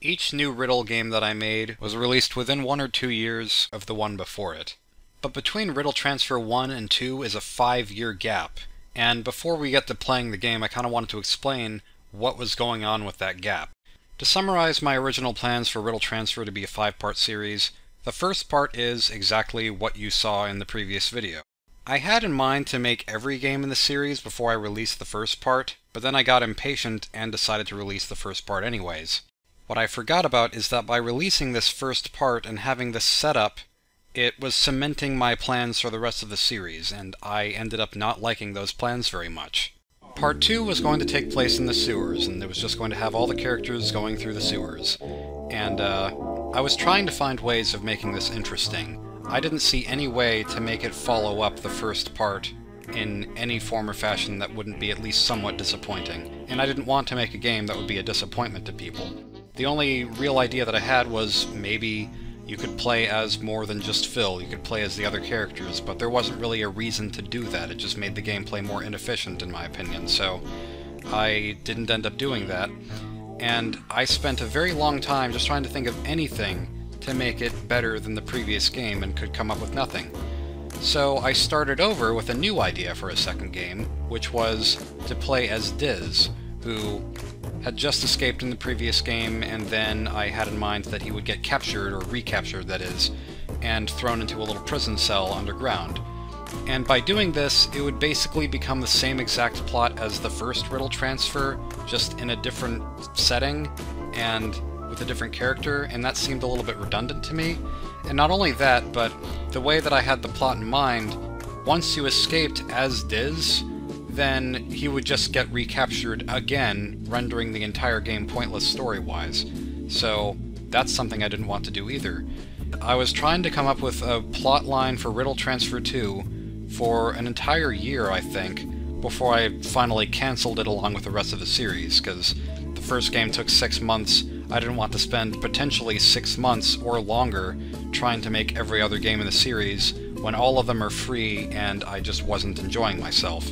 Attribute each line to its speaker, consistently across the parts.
Speaker 1: Each new Riddle game that I made was released within 1 or 2 years of the one before it. But between Riddle Transfer 1 and 2 is a 5-year gap, and before we get to playing the game I kind of wanted to explain what was going on with that gap. To summarize my original plans for Riddle Transfer to be a 5-part series, the first part is exactly what you saw in the previous video. I had in mind to make every game in the series before I released the first part, but then I got impatient and decided to release the first part anyways. What I forgot about is that by releasing this first part and having this setup, it was cementing my plans for the rest of the series, and I ended up not liking those plans very much. Part 2 was going to take place in the sewers, and it was just going to have all the characters going through the sewers. And I was trying to find ways of making this interesting. I didn't see any way to make it follow up the first part in any form or fashion that wouldn't be at least somewhat disappointing, and I didn't want to make a game that would be a disappointment to people. The only real idea that I had was maybe you could play as more than just Phil, you could play as the other characters, but there wasn't really a reason to do that. It just made the gameplay more inefficient in my opinion, so I didn't end up doing that. And I spent a very long time just trying to think of anything to make it better than the previous game and could come up with nothing. So I started over with a new idea for a second game, which was to play as Diz, who had just escaped in the previous game, and then I had in mind that he would get captured, or recaptured that is, and thrown into a little prison cell underground. And by doing this, it would basically become the same exact plot as the first Riddle Transfer, just in a different setting, and with a different character, and that seemed a little bit redundant to me. And not only that, but the way that I had the plot in mind, once you escaped as Diz, then he would just get recaptured again, rendering the entire game pointless story-wise. So that's something I didn't want to do either. I was trying to come up with a plot line for Riddle Transfer 2 for an entire year, I think, before I finally cancelled it along with the rest of the series, because the first game took 6 months. I didn't want to spend potentially 6 months or longer trying to make every other game in the series when all of them are free and I just wasn't enjoying myself.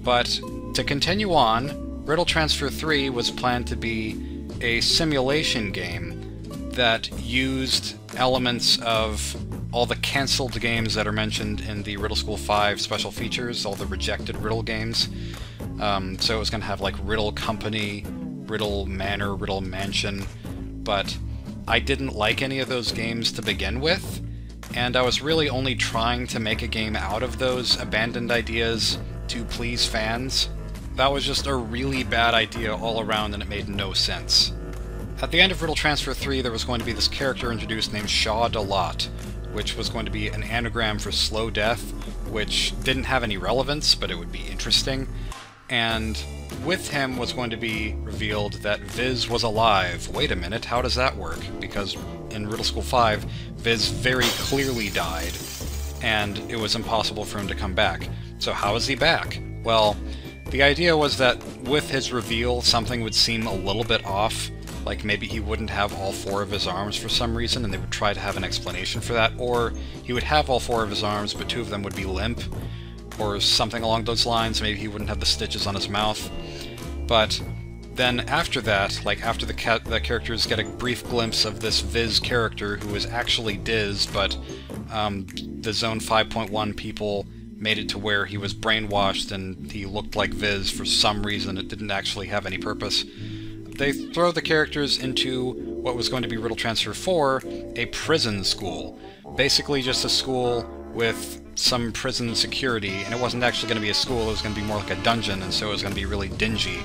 Speaker 1: But to continue on, Riddle Transfer 3 was planned to be a simulation game that used elements of all the cancelled games that are mentioned in the Riddle School 5 special features, all the rejected Riddle games. So it was going to have like Riddle Company, Riddle Manor, Riddle Mansion, but I didn't like any of those games to begin with, and I was really only trying to make a game out of those abandoned ideas to please fans. That was just a really bad idea all around, and it made no sense. At the end of Riddle Transfer 3, there was going to be this character introduced named Shaw DeLotte, which was going to be an anagram for slow death, which didn't have any relevance, but it would be interesting. And with him was going to be revealed that Viz was alive. Wait a minute, how does that work? Because in Riddle School 5, Viz very clearly died, and it was impossible for him to come back. So how is he back? Well, the idea was that with his reveal, something would seem a little bit off, like maybe he wouldn't have all 4 of his arms for some reason, and they would try to have an explanation for that, or he would have all 4 of his arms, but 2 of them would be limp, or something along those lines. Maybe he wouldn't have the stitches on his mouth. But then after that, like after the characters get a brief glimpse of this Viz character who is actually Diz, but the Zone 5.1 people made it to where he was brainwashed and he looked like Viz for some reason. It didn't actually have any purpose. They throw the characters into what was going to be Riddle Transfer 4, a prison school. Basically just a school with some prison security, and it wasn't actually going to be a school, it was going to be more like a dungeon, and so it was going to be really dingy.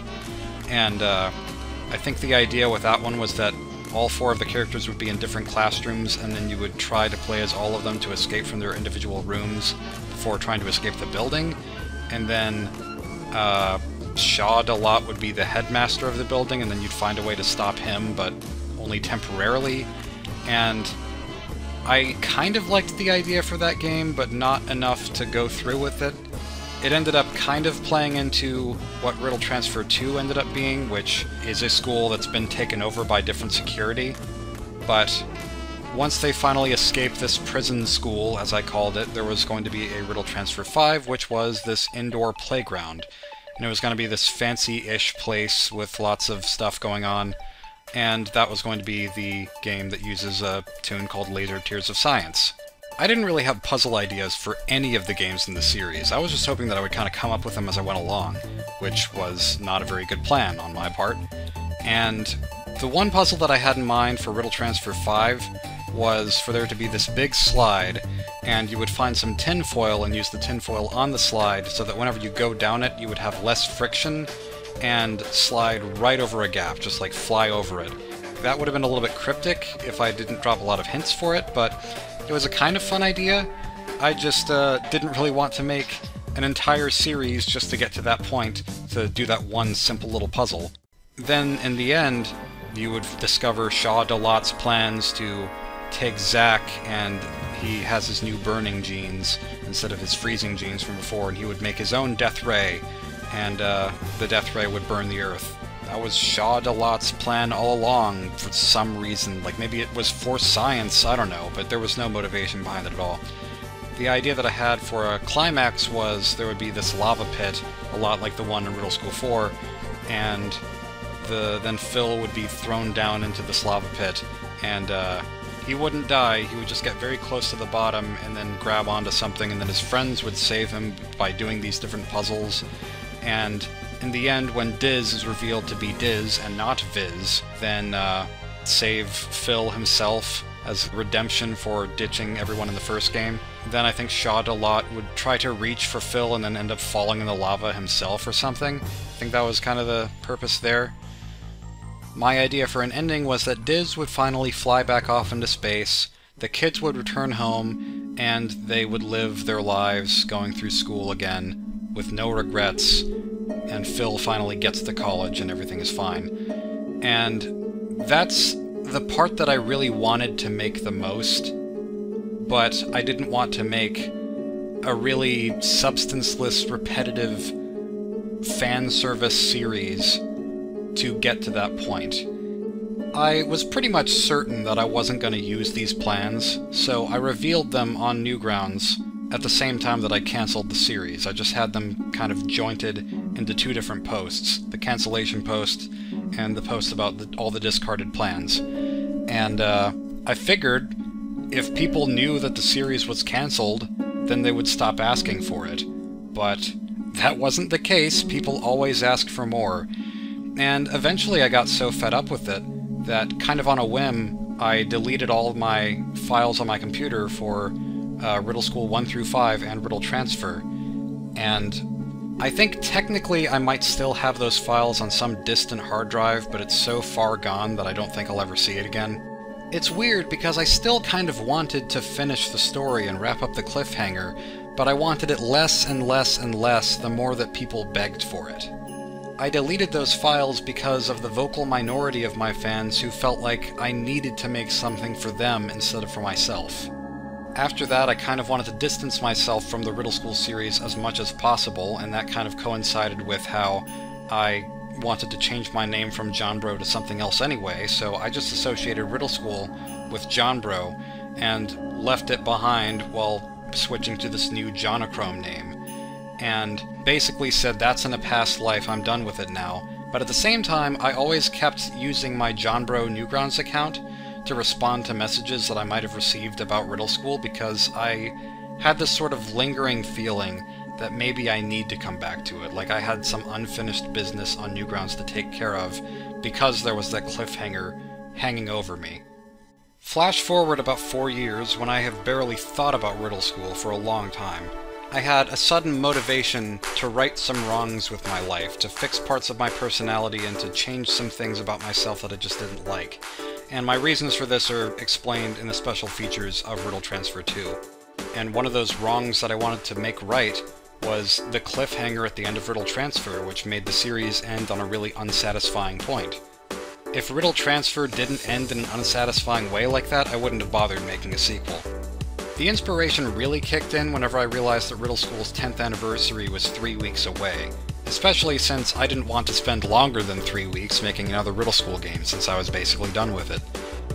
Speaker 1: And I think the idea with that one was that all 4 of the characters would be in different classrooms, and then you would try to play as all of them to escape from their individual rooms before trying to escape the building. And then Shaw DeLotte would be the headmaster of the building, and then you'd find a way to stop him, but only temporarily. And I kind of liked the idea for that game, but not enough to go through with it. It ended up kind of playing into what Riddle Transfer 2 ended up being, which is a school that's been taken over by different security. But once they finally escaped this prison school, as I called it, there was going to be a Riddle Transfer 5, which was this indoor playground. And it was going to be this fancy-ish place with lots of stuff going on. and that was going to be the game that uses a tune called Laser Tears of Science. I didn't really have puzzle ideas for any of the games in the series. I was just hoping that I would kind of come up with them as I went along, which was not a very good plan on my part. And the one puzzle that I had in mind for Riddle Transfer 5 was for there to be this big slide, and you would find some tinfoil and use the tinfoil on the slide so that whenever you go down it, you would have less friction and slide right over a gap, just like fly over it. That would have been a little bit cryptic if I didn't drop a lot of hints for it, but it was a kind of fun idea. I just didn't really want to make an entire series just to get to that point, to do that one simple little puzzle. Then, in the end, you would discover Shaw Delot's plans to take Zack, and he has his new burning genes instead of his freezing genes from before, and he would make his own death ray, and the death ray would burn the Earth. That was Shaw Delot's plan all along, for some reason. Like, maybe it was for science, I don't know, but there was no motivation behind it at all. The idea that I had for a climax was there would be this lava pit, a lot like the one in Riddle School 4, and then Phil would be thrown down into this lava pit, and he wouldn't die, he would just get very close to the bottom and then grab onto something, and then his friends would save him by doing these different puzzles. And in the end, when Diz is revealed to be Diz and not Viz, then save Phil himself as redemption for ditching everyone in the first game. Then I think Shaw Delot would try to reach for Phil and then end up falling in the lava himself or something. I think that was kind of the purpose there. My idea for an ending was that Diz would finally fly back off into space, the kids would return home, and they would live their lives going through school again with no regrets, and Phil finally gets to college and everything is fine. And that's the part that I really wanted to make the most, but I didn't want to make a really substanceless, repetitive fan service series to get to that point. I was pretty much certain that I wasn't going to use these plans, so I revealed them on Newgrounds at the same time that I cancelled the series. I just had them kind of jointed into two different posts, the cancellation post and the post about all the discarded plans. And I figured if people knew that the series was cancelled, then they would stop asking for it. But that wasn't the case. People always asked for more. And eventually I got so fed up with it that, kind of on a whim, I deleted all of my files on my computer for Riddle School 1 through 5 and Riddle Transfer. And I think technically I might still have those files on some distant hard drive, but it's so far gone that I don't think I'll ever see it again. It's weird because I still kind of wanted to finish the story and wrap up the cliffhanger, but I wanted it less and less and less the more that people begged for it. I deleted those files because of the vocal minority of my fans who felt like I needed to make something for them instead of for myself. After that, I kind of wanted to distance myself from the Riddle School series as much as possible, and that kind of coincided with how I wanted to change my name from John Bro to something else anyway, so I just associated Riddle School with John Bro and left it behind while switching to this new Jonochrome name. And basically said, that's in a past life, I'm done with it now. But at the same time, I always kept using my John Bro Newgrounds account to respond to messages that I might have received about Riddle School, because I had this sort of lingering feeling that maybe I need to come back to it, like I had some unfinished business on Newgrounds to take care of, because there was that cliffhanger hanging over me. Flash forward about 4 years, when I have barely thought about Riddle School for a long time. I had a sudden motivation to right some wrongs with my life, to fix parts of my personality, and to change some things about myself that I just didn't like. And my reasons for this are explained in the special features of Riddle Transfer 2. And one of those wrongs that I wanted to make right was the cliffhanger at the end of Riddle Transfer, which made the series end on a really unsatisfying point. If Riddle Transfer didn't end in an unsatisfying way like that, I wouldn't have bothered making a sequel. The inspiration really kicked in whenever I realized that Riddle School's 10th anniversary was 3 weeks away, especially since I didn't want to spend longer than 3 weeks making another Riddle School game, since I was basically done with it.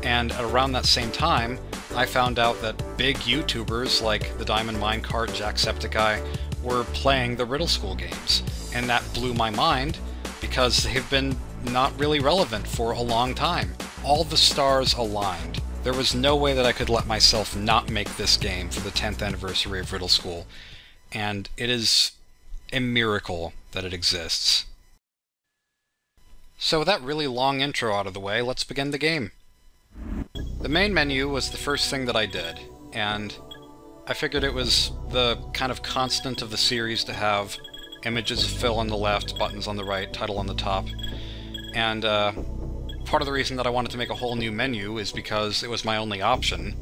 Speaker 1: And at around that same time, I found out that big YouTubers like the Diamond Minecart, Jacksepticeye were playing the Riddle School games, and that blew my mind, because they've been not really relevant for a long time. All the stars aligned. There was no way that I could let myself not make this game for the 10th anniversary of Riddle School, and it is a miracle that it exists. So with that really long intro out of the way, let's begin the game. The main menu was the first thing that I did, and I figured it was the kind of constant of the series to have images of Phil on the left, buttons on the right, title on the top, and part of the reason that I wanted to make a whole new menu is because it was my only option.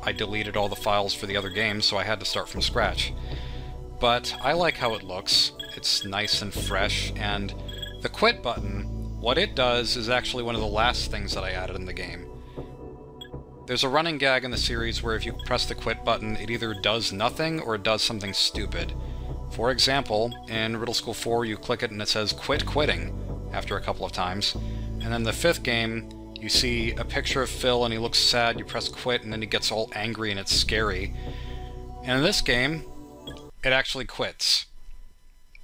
Speaker 1: I deleted all the files for the other games, so I had to start from scratch. But I like how it looks. It's nice and fresh, and the quit button, what it does is actually one of the last things that I added in the game. There's a running gag in the series where if you press the quit button, it either does nothing or it does something stupid. For example, in Riddle School 4, you click it and it says quit quitting after a couple of times. And then the 5th game, you see a picture of Phil and he looks sad, you press quit and then he gets all angry and it's scary. And in this game, it actually quits,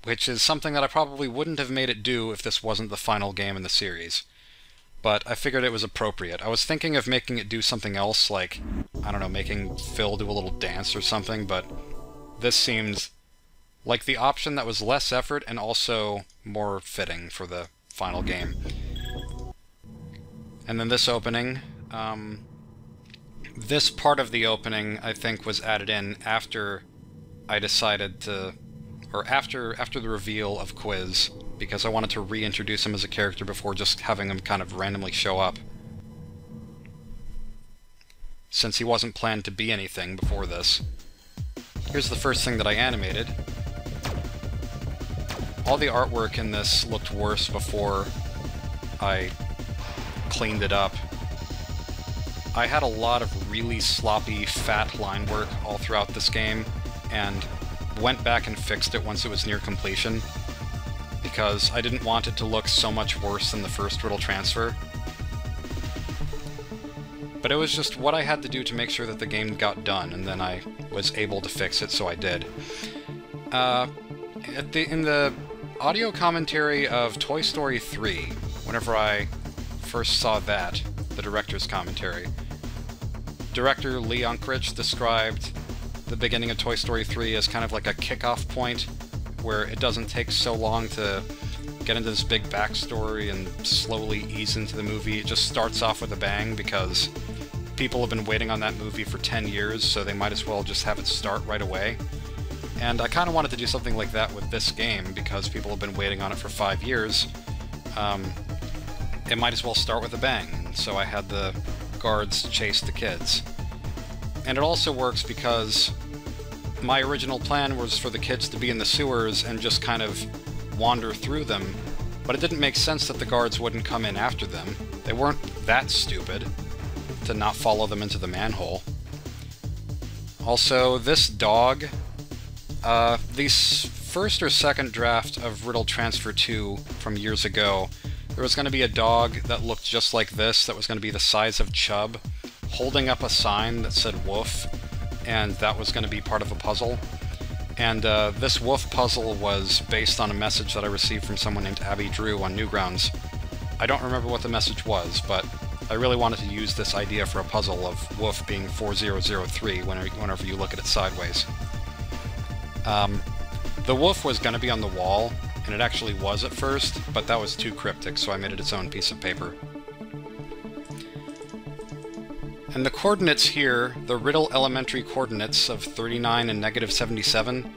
Speaker 1: which is something that I probably wouldn't have made it do if this wasn't the final game in the series. But I figured it was appropriate. I was thinking of making it do something else, like, I don't know, making Phil do a little dance or something, but this seemed like the option that was less effort and also more fitting for the final game. And then this opening, this part of the opening, I think, was added in after I decided to, or after the reveal of Quiz, because I wanted to reintroduce him as a character before just having him kind of randomly show up, since he wasn't planned to be anything before this. Here's the first thing that I animated. All the artwork in this looked worse before I cleaned it up. I had a lot of really sloppy, fat line work all throughout this game, and went back and fixed it once it was near completion, because I didn't want it to look so much worse than the first Riddle transfer. But it was just what I had to do to make sure that the game got done, and then I was able to fix it, so I did. In the audio commentary of Toy Story 3, whenever I first saw that, the director's commentary, director Lee Unkrich described the beginning of Toy Story 3 as kind of like a kickoff point, where it doesn't take so long to get into this big backstory and slowly ease into the movie. It just starts off with a bang because people have been waiting on that movie for 10 years, so they might as well just have it start right away. And I kind of wanted to do something like that with this game, because people have been waiting on it for 5 years. It might as well start with a bang, so I had the guards chase the kids. And it also works because my original plan was for the kids to be in the sewers and just kind of wander through them, but it didn't make sense that the guards wouldn't come in after them. They weren't that stupid to not follow them into the manhole. Also, this dog, the first or second draft of Riddle Transfer 2 from years ago, there was going to be a dog that looked just like this, that was going to be the size of Chubb, holding up a sign that said woof, and that was going to be part of a puzzle. And this woof puzzle was based on a message that I received from someone named Abby Drew on Newgrounds. I don't remember what the message was, but I really wanted to use this idea for a puzzle of woof being 4003 whenever you look at it sideways. The woof was going to be on the wall, and it actually was at first, but that was too cryptic, so I made it its own piece of paper. And the coordinates here, the Riddle elementary coordinates of 39 and -77,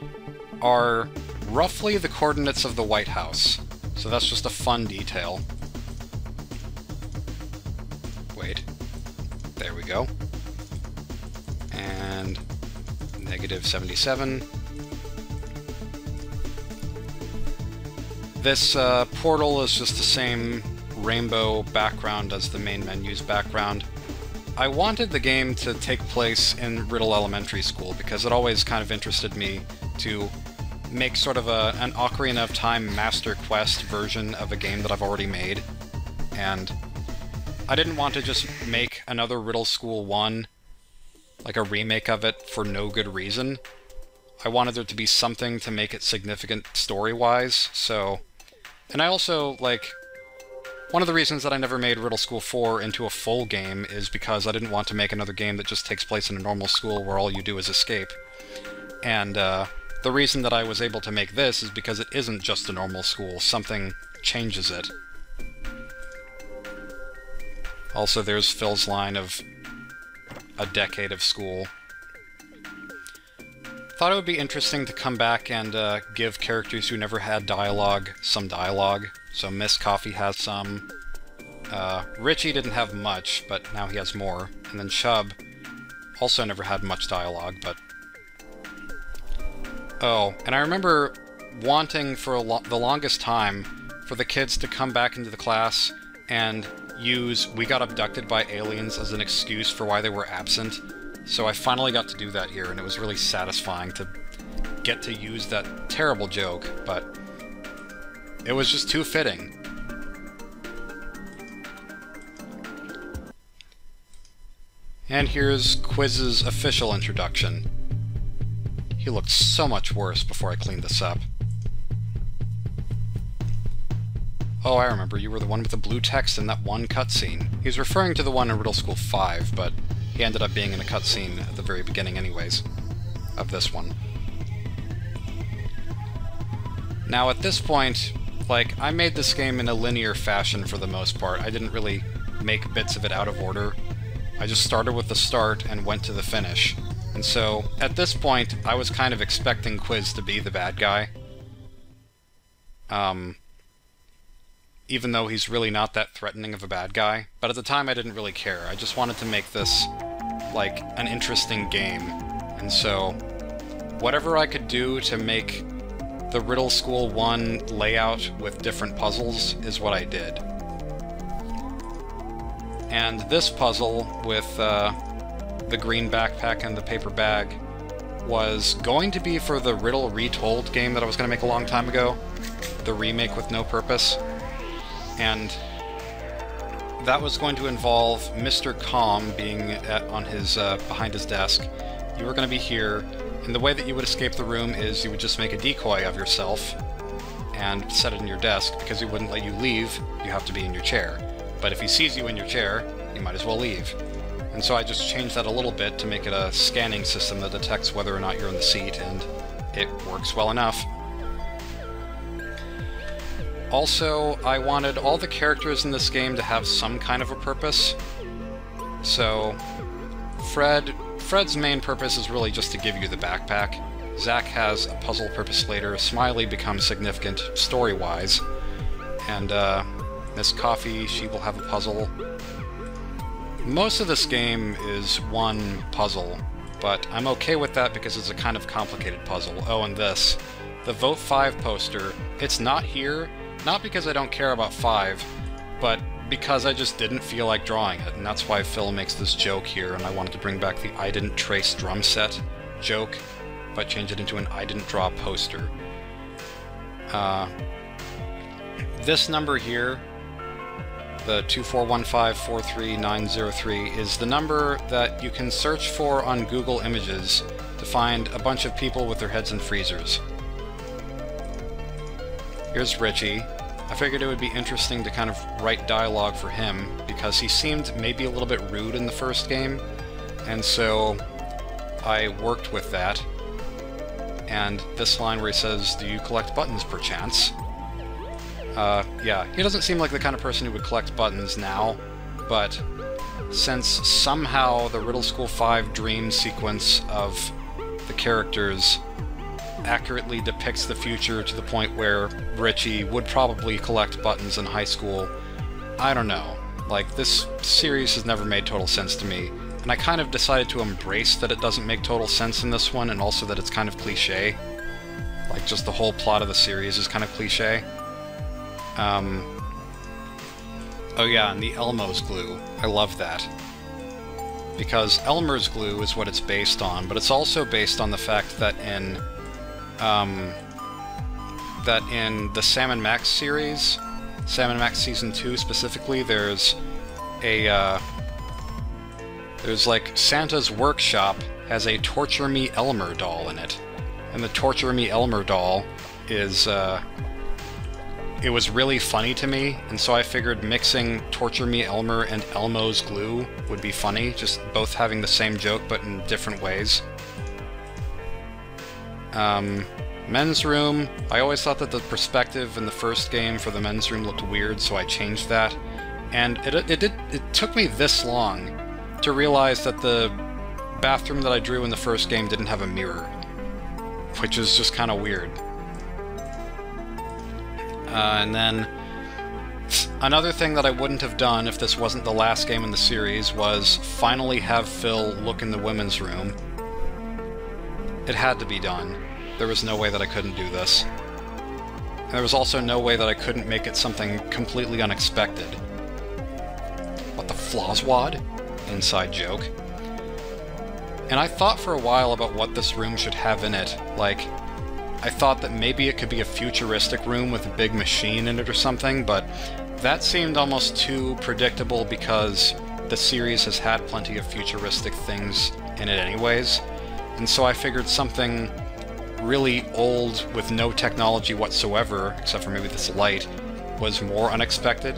Speaker 1: are roughly the coordinates of the White House. So that's just a fun detail. Wait. There we go. And -77. This portal is just the same rainbow background as the main menu's background. I wanted the game to take place in Riddle Elementary School because it always kind of interested me to make sort of an Ocarina of Time Master Quest version of a game that I've already made. And I didn't want to just make another Riddle School 1, like a remake of it, for no good reason. I wanted there to be something to make it significant story-wise, so... And I also, like, One of the reasons that I never made Riddle School 4 into a full game is because I didn't want to make another game that just takes place in a normal school where all you do is escape. And the reason that I was able to make this is because it isn't just a normal school. Something changes it. Also, there's Phil's line of a decade of school. Thought it would be interesting to come back and give characters who never had dialogue some dialogue. So Miss Coffee has some. Richie didn't have much, but now he has more. And then Chub also never had much dialogue, but... Oh, and I remember wanting for the longest time for the kids to come back into the class and use "we got abducted by aliens" as an excuse for why they were absent. So I finally got to do that here, and it was really satisfying to get to use that terrible joke, but it was just too fitting. And here's Quiz's official introduction. He looked so much worse before I cleaned this up. Oh, I remember, you were the one with the blue text in that one cutscene. He's referring to the one in Riddle School 5, but he ended up being in a cutscene at the very beginning anyways, of this one. Now at this point, like, I made this game in a linear fashion for the most part. I didn't really make bits of it out of order. I just started with the start and went to the finish. And so, at this point, I was kind of expecting Quiz to be the bad guy. Even though he's really not that threatening of a bad guy. But at the time I didn't really care. I just wanted to make this, like, an interesting game. And so, whatever I could do to make the Riddle School 1 layout with different puzzles is what I did. And this puzzle with the green backpack and the paper bag was going to be for the Riddle Retold game that I was going to make a long time ago. The remake with no purpose. And that was going to involve Mr. Calm being on his behind his desk. You were going to be here, and the way that you would escape the room is you would just make a decoy of yourself and set it in your desk, because he wouldn't let you leave. You have to be in your chair. But if he sees you in your chair, you might as well leave. And so I just changed that a little bit to make it a scanning system that detects whether or not you're in the seat, and it works well enough. Also, I wanted all the characters in this game to have some kind of a purpose. So, Fred's main purpose is really just to give you the backpack. Zach has a puzzle purpose later. Smiley becomes significant story-wise. And, Miss Coffee, she will have a puzzle. Most of this game is one puzzle, but I'm okay with that because it's a kind of complicated puzzle. Oh, and this. The Vote 5 poster, it's not here, not because I don't care about 5, but because I just didn't feel like drawing it, and that's why Phil makes this joke here, and I wanted to bring back the "I didn't trace drum set" joke, but change it into an "I didn't draw" poster. This number here, the 241543903, is the number that you can search for on Google Images to find a bunch of people with their heads in freezers. Here's Richie. I figured it would be interesting to kind of write dialogue for him, because he seemed maybe a little bit rude in the first game, and so I worked with that. And this line where he says, "Do you collect buttons perchance?" Yeah, he doesn't seem like the kind of person who would collect buttons now, but since somehow the Riddle School 5 dream sequence of the characters accurately depicts the future to the point where Richie would probably collect buttons in high school, I don't know. Like, this series has never made total sense to me, and I kind of decided to embrace that it doesn't make total sense in this one, and also that it's kind of cliché. Like, just the whole plot of the series is kind of cliché. Oh yeah, and the Elmo's glue. I love that. Because Elmer's glue is what it's based on, but it's also based on the fact that in the Sam & Max series, Sam & Max Season 2 specifically, there's like Santa's workshop has a Torture Me Elmer doll in it. And the Torture Me Elmer doll is it was really funny to me, and so I figured mixing Torture Me Elmer and Elmo's Glue would be funny, just both having the same joke but in different ways. Men's room. I always thought that the perspective in the first game for the men's room looked weird, so I changed that. And it took me this long to realize that the bathroom that I drew in the first game didn't have a mirror, which is just kind of weird. And then another thing that I wouldn't have done if this wasn't the last game in the series was finally have Phil look in the women's room. It had to be done. There was no way that I couldn't do this. And there was also no way that I couldn't make it something completely unexpected. What the floswad? Inside joke. And I thought for a while about what this room should have in it. Like, I thought that maybe it could be a futuristic room with a big machine in it or something, but that seemed almost too predictable because the series has had plenty of futuristic things in it anyways. And so I figured something really old with no technology whatsoever, except for maybe this light, was more unexpected.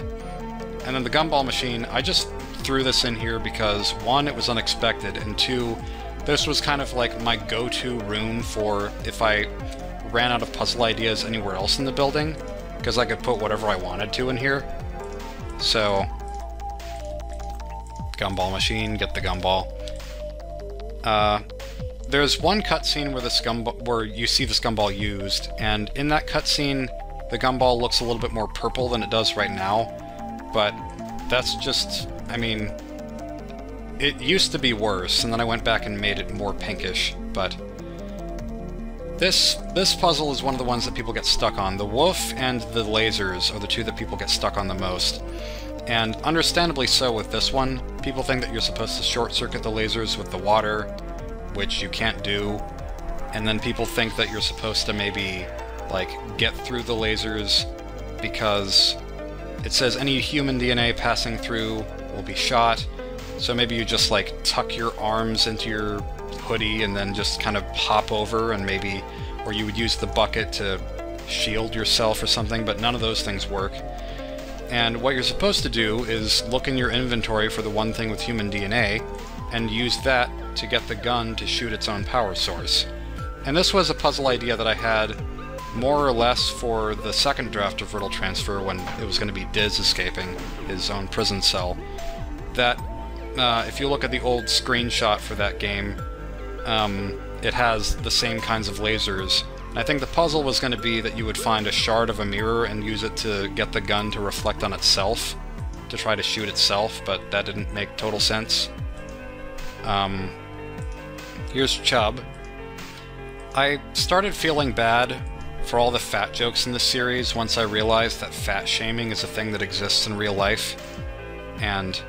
Speaker 1: And then the Gumball Machine, I just threw this in here because, one, it was unexpected, and two, this was kind of like my go-to room for if I ran out of puzzle ideas anywhere else in the building, because I could put whatever I wanted to in here. So, Gumball Machine, get the gumball. There's one cutscene where you see this gumball used, and in that cutscene, the gumball looks a little bit more purple than it does right now, but that's just, I mean, it used to be worse, and then I went back and made it more pinkish, but this puzzle is one of the ones that people get stuck on. The wolf and the lasers are the two that people get stuck on the most. And understandably so with this one. People think that you're supposed to short-circuit the lasers with the water, which you can't do. And then people think that you're supposed to maybe, like, get through the lasers because it says any human DNA passing through will be shot. So maybe you just, like, tuck your arms into your hoodie and then just kind of hop over, and maybe, or you would use the bucket to shield yourself or something, but none of those things work. And what you're supposed to do is look in your inventory for the one thing with human DNA, and use that to get the gun to shoot its own power source. And this was a puzzle idea that I had more or less for the second draft of Riddle Transfer, when it was going to be Diz escaping his own prison cell. That, if you look at the old screenshot for that game, it has the same kinds of lasers. And I think the puzzle was going to be that you would find a shard of a mirror and use it to get the gun to reflect on itself, to try to shoot itself, but that didn't make total sense. Here's Chubb. I started feeling bad for all the fat jokes in this series once I realized that fat shaming is a thing that exists in real life, and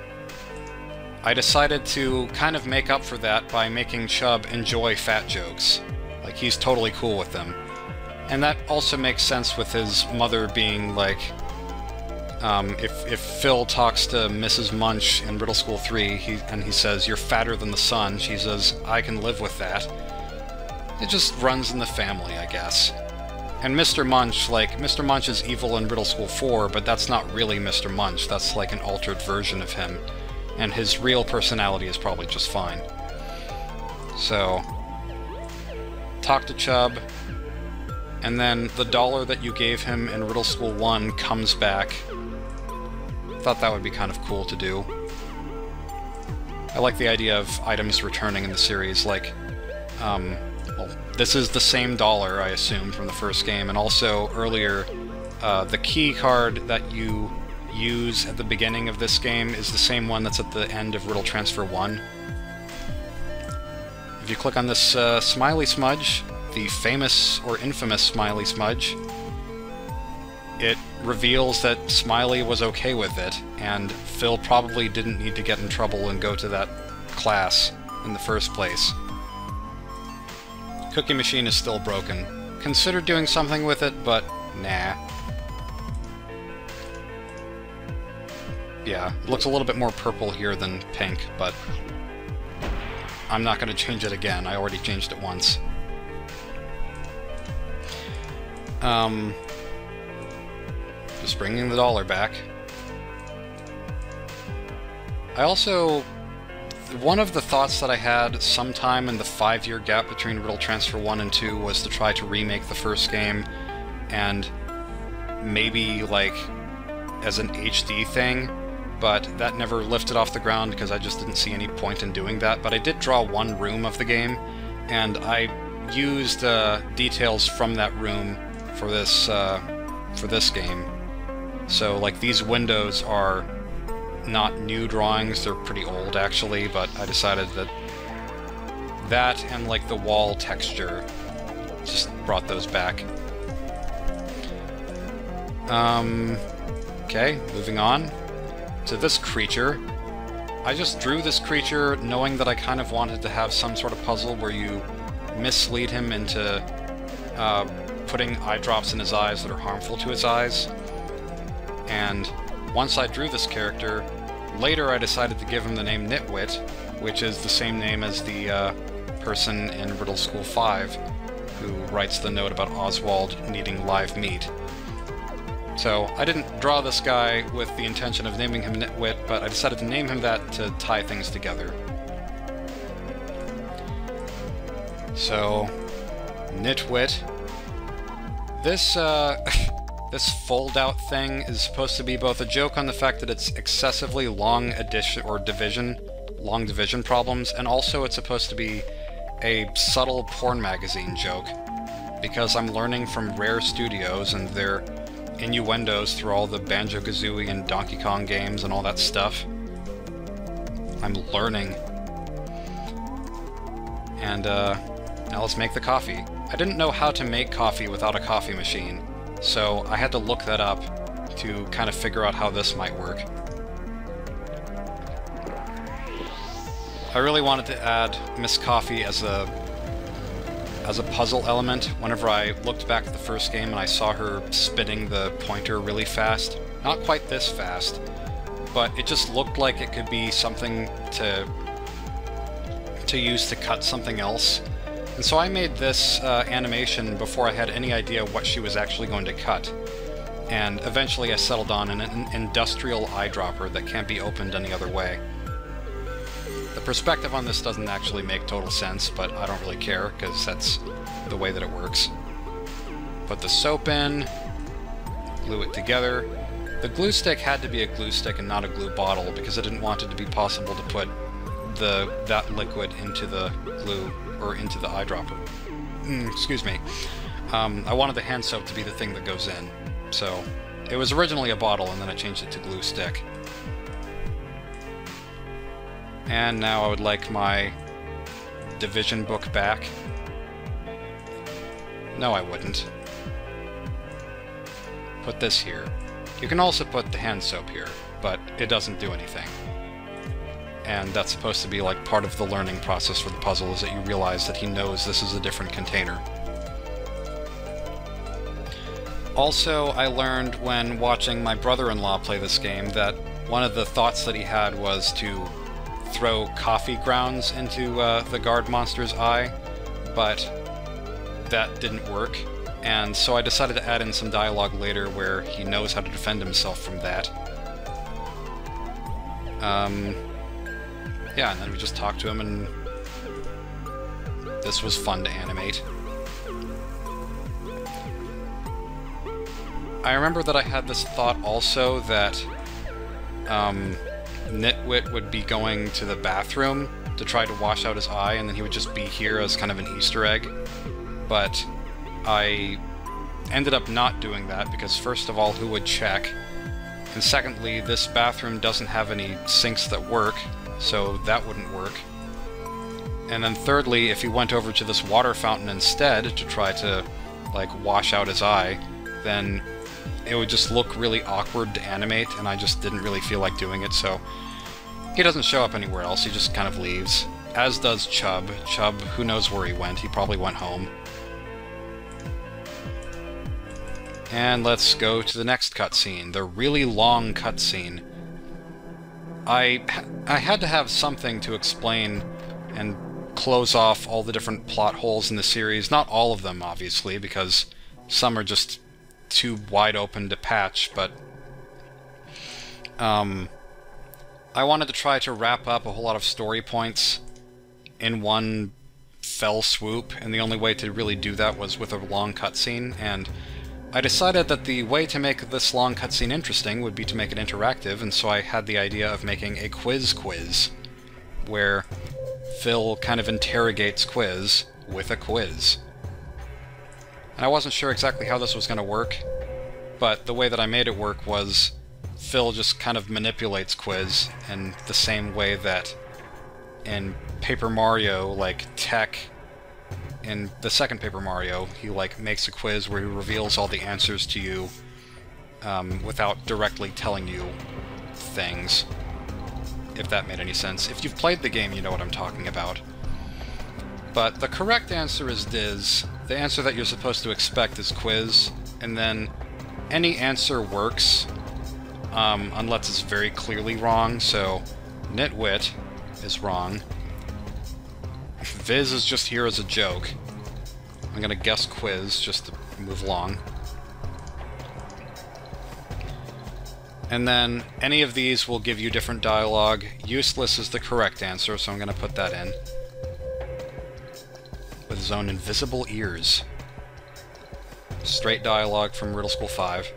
Speaker 1: I decided to kind of make up for that by making Chubb enjoy fat jokes. Like, he's totally cool with them. And that also makes sense with his mother being like, if Phil talks to Mrs. Munch in Riddle School 3, and he says, "You're fatter than the sun," she says, "I can live with that." It just runs in the family, I guess. And Mr. Munch, like, Mr. Munch is evil in Riddle School 4, but that's not really Mr. Munch. That's like an altered version of him. And his real personality is probably just fine. So, talk to Chubb, and then the dollar that you gave him in Riddle School 1 comes back. Thought that would be kind of cool to do. I like the idea of items returning in the series, like, well, this is the same dollar, I assume, from the first game, and also earlier, the key card that you use at the beginning of this game is the same one that's at the end of Riddle Transfer 1. If you click on this smiley smudge, the famous or infamous smiley smudge, it reveals that Smiley was okay with it, and Phil probably didn't need to get in trouble and go to that class in the first place. Cookie Machine is still broken. Considered doing something with it, but nah. Yeah, it looks a little bit more purple here than pink, but I'm not going to change it again. I already changed it once. Just bringing the dollar back. I also... One of the thoughts that I had sometime in the 5-year gap between Riddle Transfer 1 and 2 was to try to remake the first game, and maybe, like, as an HD thing, but that never lifted off the ground because I just didn't see any point in doing that. But I did draw one room of the game, and I used details from that room for this game. So, like, these windows are not new drawings, they're pretty old actually, but I decided that that and, like, the wall texture just brought those back. Okay, moving on to this creature. I just drew this creature knowing that I kind of wanted to have some sort of puzzle where you mislead him into putting eye drops in his eyes that are harmful to his eyes. And once I drew this character, later I decided to give him the name Nitwit, which is the same name as the person in Riddle School 5 who writes the note about Oswald needing live meat. So I didn't draw this guy with the intention of naming him Nitwit, but I decided to name him that to tie things together. So, Nitwit. This, this fold-out thing is supposed to be both a joke on the fact that it's excessively long long division problems, and also it's supposed to be a subtle porn magazine joke, because I'm learning from Rare Studios and their innuendos through all the Banjo-Kazooie and Donkey Kong games and all that stuff. I'm learning. And, now let's make the coffee. I didn't know how to make coffee without a coffee machine, so I had to look that up to kind of figure out how this might work. I really wanted to add Miss Coffee as a puzzle element. Whenever I looked back at the first game and I saw her spinning the pointer really fast, not quite this fast, but it just looked like it could be something to use to cut something else. And so I made this animation before I had any idea what she was actually going to cut. And eventually I settled on an industrial eyedropper that can't be opened any other way. The perspective on this doesn't actually make total sense, but I don't really care, because that's the way that it works. Put the soap in, glue it together. The glue stick had to be a glue stick and not a glue bottle, because I didn't want it to be possible to put that liquid into the glue, or into the eyedropper. Excuse me. I wanted the hand soap to be the thing that goes in. So, it was originally a bottle, and then I changed it to glue stick. And now I would like my division book back. No, I wouldn't. Put this here. You can also put the hand soap here, but it doesn't do anything. And that's supposed to be like part of the learning process for the puzzle, is that you realize that he knows this is a different container. Also, I learned when watching my brother-in-law play this game that one of the thoughts that he had was to throw coffee grounds into the guard monster's eye, but that didn't work, and so I decided to add in some dialogue later where he knows how to defend himself from that. Yeah, and then we just talked to him, and this was fun to animate. I remember that I had this thought also that Nitwit would be going to the bathroom to try to wash out his eye, and then he would just be here as kind of an Easter egg. But I ended up not doing that, because first of all, who would check? And secondly, this bathroom doesn't have any sinks that work, so that wouldn't work. And then thirdly, if he went over to this water fountain instead to try to, like, wash out his eye, then it would just look really awkward to animate, and I just didn't really feel like doing it, so he doesn't show up anywhere else, he just kind of leaves. As does Chub. Chub, who knows where he went, he probably went home. And let's go to the next cutscene, the really long cutscene. I had to have something to explain and close off all the different plot holes in the series. Not all of them, obviously, because some are just too wide open to patch, but I wanted to try to wrap up a whole lot of story points in one fell swoop, and the only way to really do that was with a long cutscene, and I decided that the way to make this long cutscene interesting would be to make it interactive, and so I had the idea of making a quiz, where Phil kind of interrogates Quiz with a quiz. And I wasn't sure exactly how this was going to work, but the way that I made it work was Phil just kind of manipulates Quiz in the same way that in Paper Mario, like Tech, in the second Paper Mario, he like makes a quiz where he reveals all the answers to you without directly telling you things, if that made any sense. If you've played the game, you know what I'm talking about. But the correct answer is Diz. The answer that you're supposed to expect is Quiz, and then any answer works, unless it's very clearly wrong, so Nitwit is wrong. Viz is just here as a joke. I'm gonna guess Quiz, just to move along. And then, any of these will give you different dialogue. Useless is the correct answer, so I'm gonna put that in. With his own invisible ears. Straight dialogue from Riddle School 5.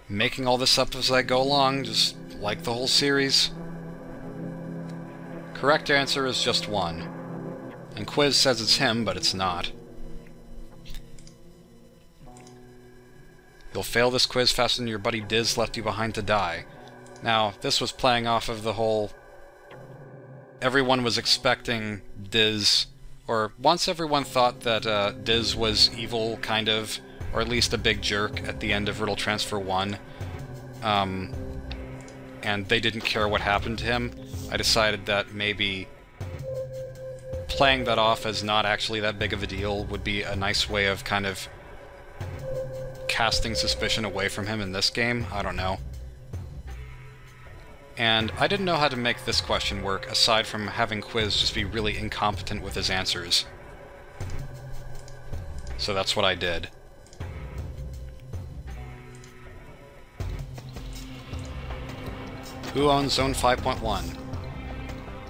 Speaker 1: Making all this up as I go along, just like the whole series. Correct answer is just one. And Quiz says it's him, but it's not. You'll fail this quiz faster than your buddy Diz left you behind to die. Now, this was playing off of the whole... Everyone was expecting Diz... Or once everyone thought that Diz was evil, kind of, or at least a big jerk at the end of Riddle Transfer 1, and they didn't care what happened to him, I decided that maybe playing that off as not actually that big of a deal would be a nice way of kind of casting suspicion away from him in this game. I don't know. And I didn't know how to make this question work, aside from having Quiz just be really incompetent with his answers. So that's what I did. Who owns Zone 5.1?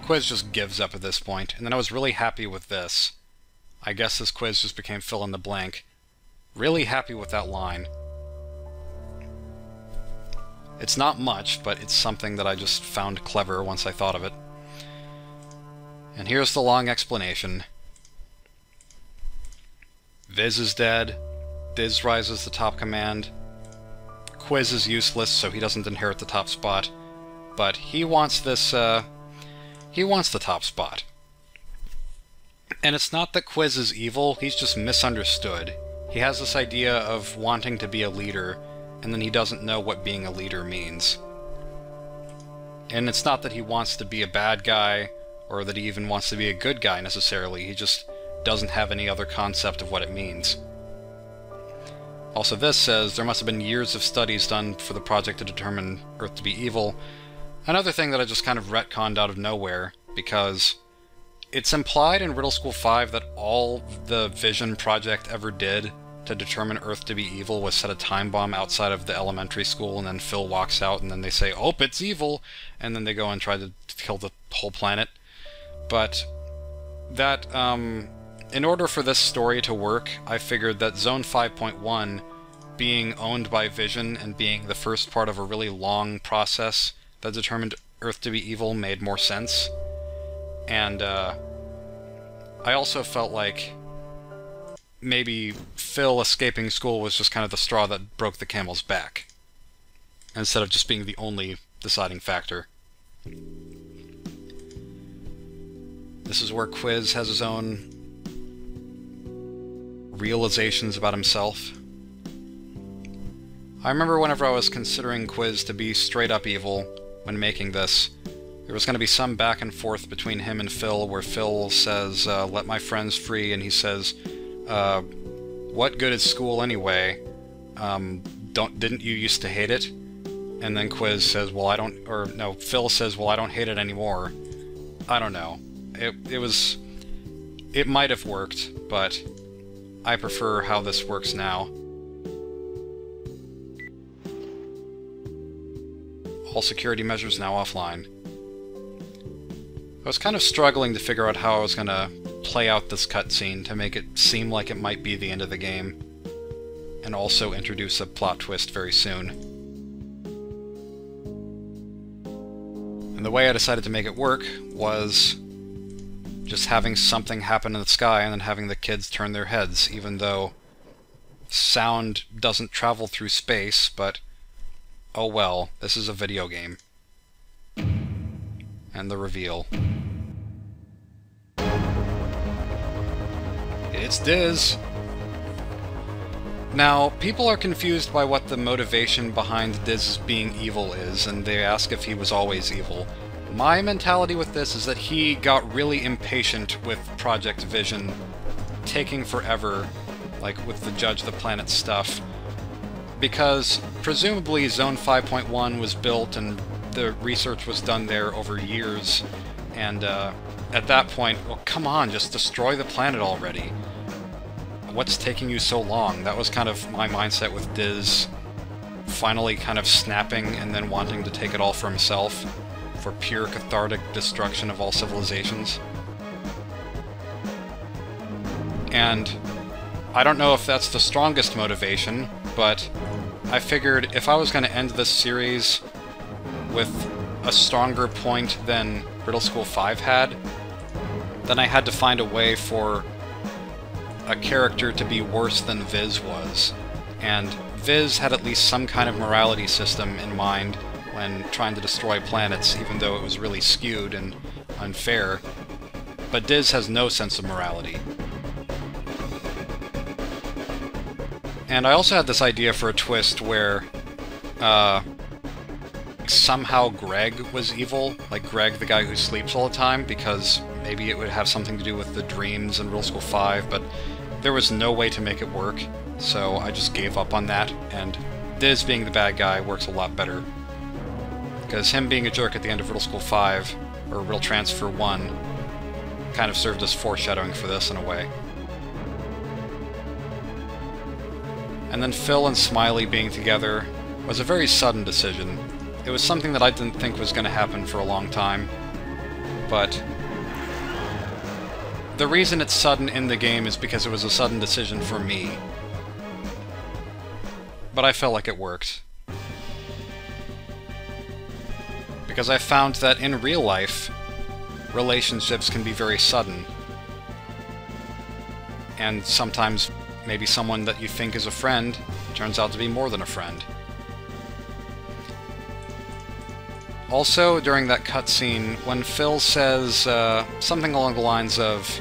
Speaker 1: Quiz just gives up at this point, and then I was really happy with this. I guess this quiz just became fill in the blank. Really happy with that line. It's not much, but it's something that I just found clever once I thought of it. And here's the long explanation. Viz is dead. Diz rises the top command. Quiz is useless, so he doesn't inherit the top spot. But he wants this, he wants the top spot. And it's not that Quiz is evil, he's just misunderstood. He has this idea of wanting to be a leader, and then he doesn't know what being a leader means. And it's not that he wants to be a bad guy, or that he even wants to be a good guy necessarily, he just doesn't have any other concept of what it means. Also, this says there must have been years of studies done for the project to determine Earth to be evil. Another thing that I just kind of retconned out of nowhere, because it's implied in Riddle School 5 that all the Vision project ever did to determine Earth to be evil was set a time bomb outside of the elementary school, and then Phil walks out, and then they say, "Oh, it's evil!" and then they go and try to kill the whole planet. But that, in order for this story to work, I figured that Zone 5.1 being owned by Vision and being the first part of a really long process that determined Earth to be evil made more sense. And I also felt like maybe Phil escaping school was just kind of the straw that broke the camel's back, instead of just being the only deciding factor. This is where Quiz has his own realizations about himself. I remember whenever I was considering Quiz to be straight up evil when making this, there was going to be some back and forth between him and Phil, where Phil says, "Let my friends free," and he says, "What good is school anyway? Didn't you used to hate it?" And then Quiz says, "Well, I don't," or no, Phil says, "Well, I don't hate it anymore." I don't know. It might have worked, but I prefer how this works now. All security measures now offline. I was kind of struggling to figure out how I was going to play out this cutscene to make it seem like it might be the end of the game, and also introduce a plot twist very soon. And the way I decided to make it work was just having something happen in the sky and then having the kids turn their heads, even though sound doesn't travel through space, but oh well, this is a video game. And the reveal. It's Diz! Now, people are confused by what the motivation behind Diz being evil is, and they ask if he was always evil. My mentality with this is that he got really impatient with Project Vision taking forever, like with the Judge the Planet stuff, because presumably Zone 5.1 was built and the research was done there over years, and at that point, well, come on, just destroy the planet already. What's taking you so long? That was kind of my mindset with Diz finally kind of snapping and then wanting to take it all for himself, for pure cathartic destruction of all civilizations. And I don't know if that's the strongest motivation, but I figured if I was going to end this series with a stronger point than Riddle School 5 had, then I had to find a way for a character to be worse than Viz was. And Viz had at least some kind of morality system in mind when trying to destroy planets, even though it was really skewed and unfair. But Diz has no sense of morality. And I also had this idea for a twist where somehow Greg was evil, like Greg the guy who sleeps all the time, because maybe it would have something to do with the dreams in Riddle School 5, but there was no way to make it work, so I just gave up on that, and Diz being the bad guy works a lot better. Because him being a jerk at the end of Riddle School 5, or Riddle Transfer 1, kind of served as foreshadowing for this in a way. And then Phil and Smiley being together was a very sudden decision. It was something that I didn't think was going to happen for a long time, but the reason it's sudden in the game is because it was a sudden decision for me. But I felt like it worked. Because I found that in real life, relationships can be very sudden. And sometimes maybe someone that you think is a friend turns out to be more than a friend. Also, during that cutscene, when Phil says something along the lines of,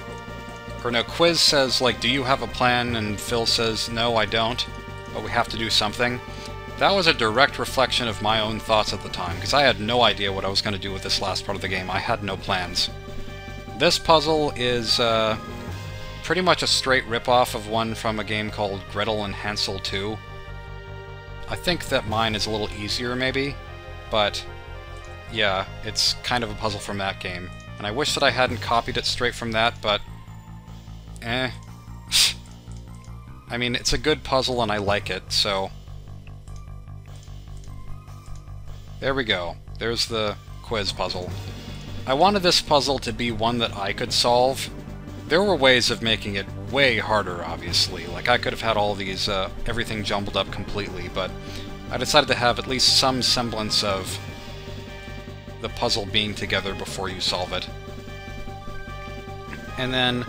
Speaker 1: or no, Quiz says, like, do you have a plan? And Phil says, no, I don't, but we have to do something. That was a direct reflection of my own thoughts at the time, because I had no idea what I was going to do with this last part of the game. I had no plans. This puzzle is pretty much a straight ripoff of one from a game called Gretel and Hansel 2. I think that mine is a little easier, maybe, but yeah, it's kind of a puzzle from that game. And I wish that I hadn't copied it straight from that, but I mean, it's a good puzzle and I like it, so there we go. There's the quiz puzzle. I wanted this puzzle to be one that I could solve. There were ways of making it way harder, obviously. Like, I could have had all these, everything jumbled up completely, but I decided to have at least some semblance of the puzzle being together before you solve it. And then,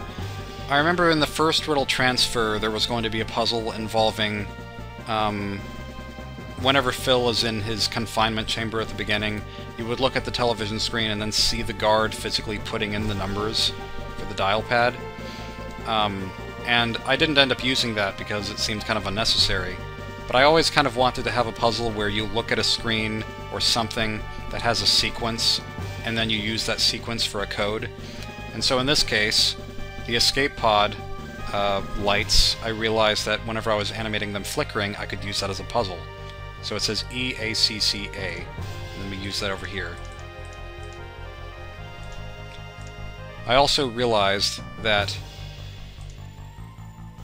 Speaker 1: I remember in the first Riddle Transfer, there was going to be a puzzle involving, whenever Phil is in his confinement chamber at the beginning, you would look at the television screen and then see the guard physically putting in the numbers for the dial pad. And I didn't end up using that because it seemed kind of unnecessary. But I always kind of wanted to have a puzzle where you look at a screen or something that has a sequence, and then you use that sequence for a code. And so in this case, the escape pod lights, I realized that whenever I was animating them flickering, I could use that as a puzzle. So it says EACCA, and then we use that over here. I also realized that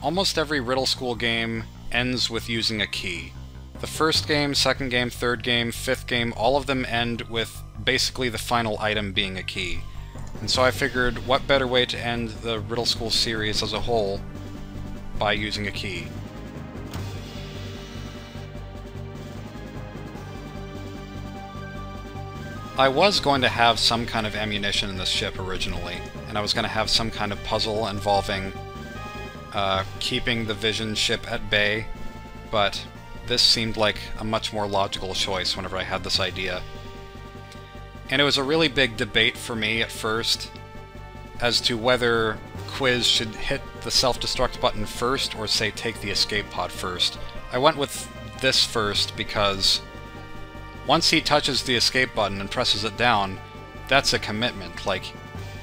Speaker 1: almost every Riddle School game ends with using a key. The first game, second game, third game, fifth game, all of them end with basically the final item being a key. And so I figured, what better way to end the Riddle School series as a whole by using a key. I was going to have some kind of ammunition in this ship originally, and I was going to have some kind of puzzle involving keeping the Vision ship at bay, but this seemed like a much more logical choice whenever I had this idea. And it was a really big debate for me at first as to whether Quiz should hit the self-destruct button first or say take the escape pod first. I went with this first because once he touches the escape button and presses it down, that's a commitment. Like,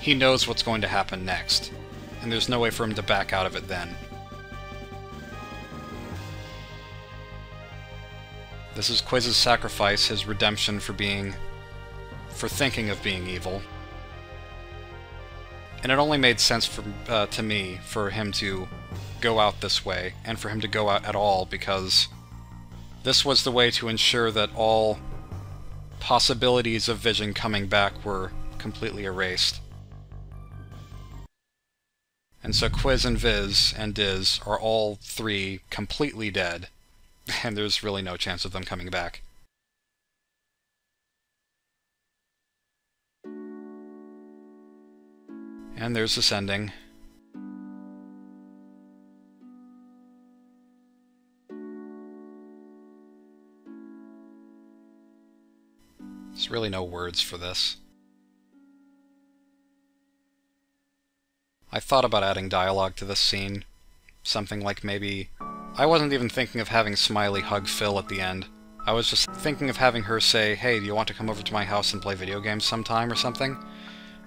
Speaker 1: he knows what's going to happen next, and there's no way for him to back out of it then. This is Quiz's sacrifice, his redemption for thinking of being evil. And it only made sense to me for him to go out this way, and for him to go out at all, because this was the way to ensure that all possibilities of Vision coming back were completely erased. And so Quiz and Viz and Diz are all three completely dead, and there's really no chance of them coming back. And there's this ending. There's really no words for this. I thought about adding dialogue to this scene. Something like maybe... I wasn't even thinking of having Smiley hug Phil at the end. I was just thinking of having her say, hey, do you want to come over to my house and play video games sometime or something?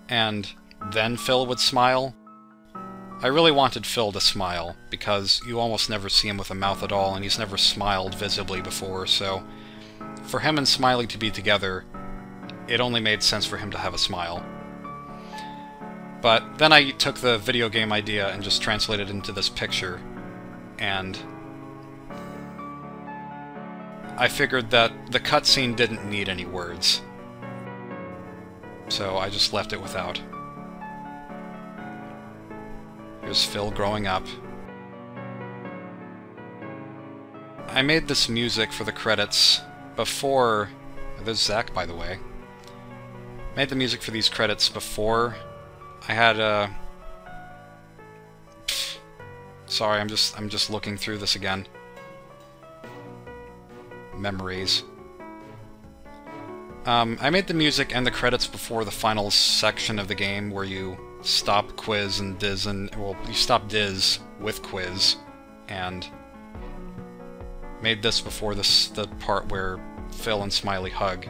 Speaker 1: And then Phil would smile. I really wanted Phil to smile, because you almost never see him with a mouth at all, and he's never smiled visibly before, so for him and Smiley to be together, it only made sense for him to have a smile. But then I took the video game idea and just translated it into this picture, and I figured that the cutscene didn't need any words, so I just left it without. Here's Phil growing up. I made this music for the credits before... There's Zach, by the way. Made the music for these credits before I had Sorry, I'm just looking through this again. Memories. I made the music and the credits before the final section of the game where you stop Quiz and Diz and... well, you stop Diz with Quiz, and made this before the part where Phil and Smiley hug.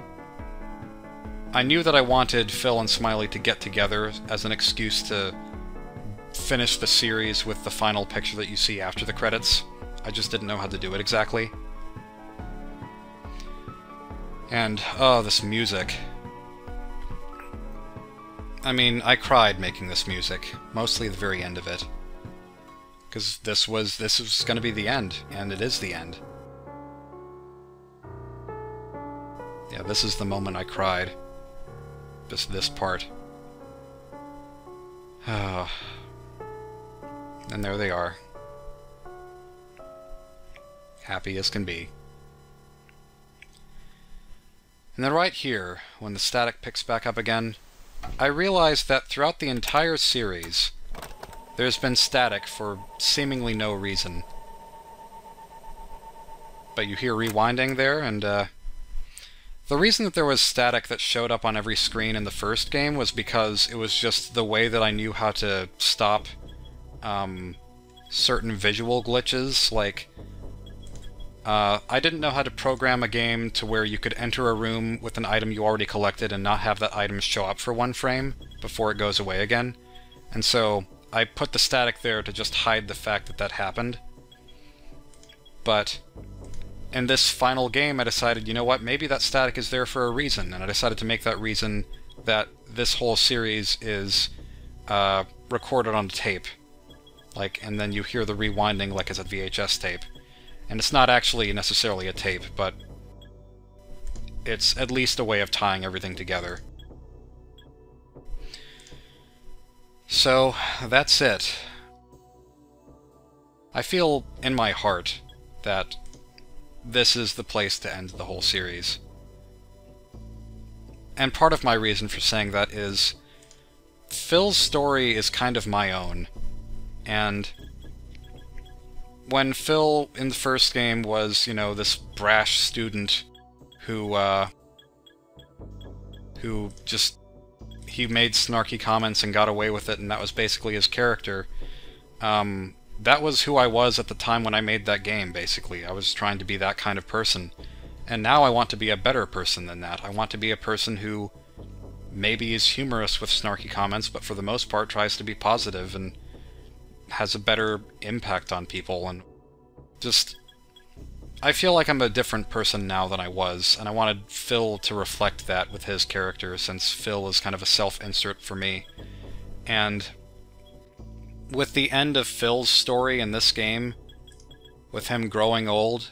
Speaker 1: I knew that I wanted Phil and Smiley to get together as an excuse to finish the series with the final picture that you see after the credits. I just didn't know how to do it exactly. And, oh, this music. I mean, I cried making this music, mostly at the very end of it. Because this was going to be the end, and it is the end. Yeah, this is the moment I cried. Just this part. And there they are. Happy as can be. And then right here, when the static picks back up again, I realized that throughout the entire series, there's been static for seemingly no reason. But you hear rewinding there, and the reason that there was static that showed up on every screen in the first game was because it was just the way that I knew how to stop certain visual glitches. Like, I didn't know how to program a game to where you could enter a room with an item you already collected and not have that item show up for one frame before it goes away again. And so I put the static there to just hide the fact that that happened. But in this final game, I decided, you know what, maybe that static is there for a reason, and I decided to make that reason that this whole series is recorded on tape. and then you hear the rewinding like it's a VHS tape. And it's not actually necessarily a tape, but it's at least a way of tying everything together. So, that's it. I feel in my heart that this is the place to end the whole series. And part of my reason for saying that is Phil's story is kind of my own, and when Phil in the first game was, this brash student who he made snarky comments and got away with it, and that was basically his character, that was who I was at the time when I made that game, basically. I was trying to be that kind of person. And now I want to be a better person than that. I want to be a person who maybe is humorous with snarky comments, but for the most part tries to be positive and has a better impact on people, and just... I feel like I'm a different person now than I was, and I wanted Phil to reflect that with his character, since Phil is kind of a self-insert for me. And with the end of Phil's story in this game, with him growing old,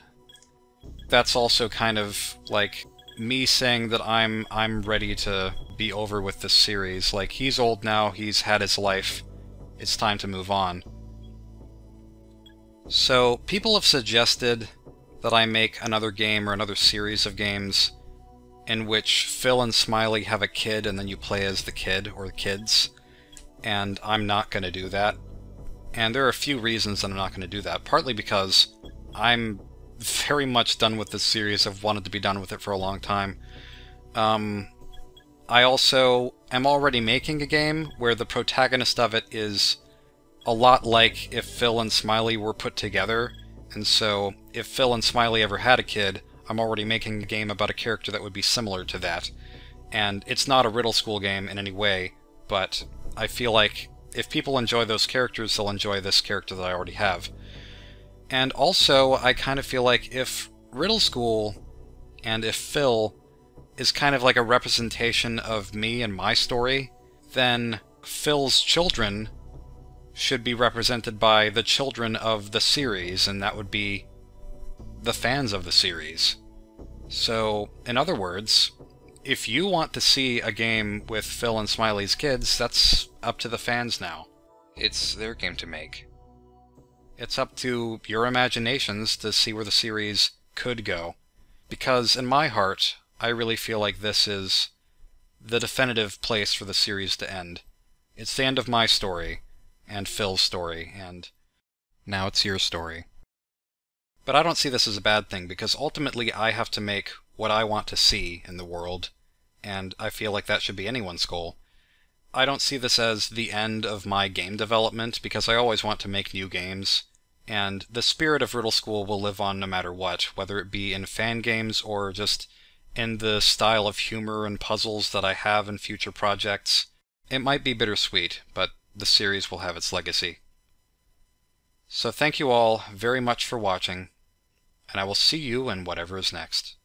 Speaker 1: that's also kind of like me saying that I'm ready to be over with this series. Like, he's old now, he's had his life, it's time to move on. So, people have suggested that I make another game or another series of games in which Phil and Smiley have a kid and then you play as the kid or the kids, and I'm not going to do that. And there are a few reasons that I'm not going to do that, partly because I'm very much done with this series. I've wanted to be done with it for a long time. I also am already making a game where the protagonist of it is a lot like if Phil and Smiley were put together, and so if Phil and Smiley ever had a kid, I'm already making a game about a character that would be similar to that. And it's not a Riddle School game in any way, but I feel like if people enjoy those characters, they'll enjoy this character that I already have. And also, I kind of feel like if Riddle School and if Phil is kind of like a representation of me and my story, then Phil's children should be represented by the children of the series, and that would be the fans of the series. So, in other words, if you want to see a game with Phil and Smiley's kids, that's up to the fans now. It's their game to make. It's up to your imaginations to see where the series could go. Because in my heart, I really feel like this is the definitive place for the series to end. It's the end of my story, and Phil's story, and now it's your story. But I don't see this as a bad thing, because ultimately I have to make what I want to see in the world, and I feel like that should be anyone's goal. I don't see this as the end of my game development, because I always want to make new games, and the spirit of Riddle School will live on no matter what, whether it be in fan games or just in the style of humor and puzzles that I have in future projects. It might be bittersweet, but the series will have its legacy. So thank you all very much for watching, and I will see you in whatever is next.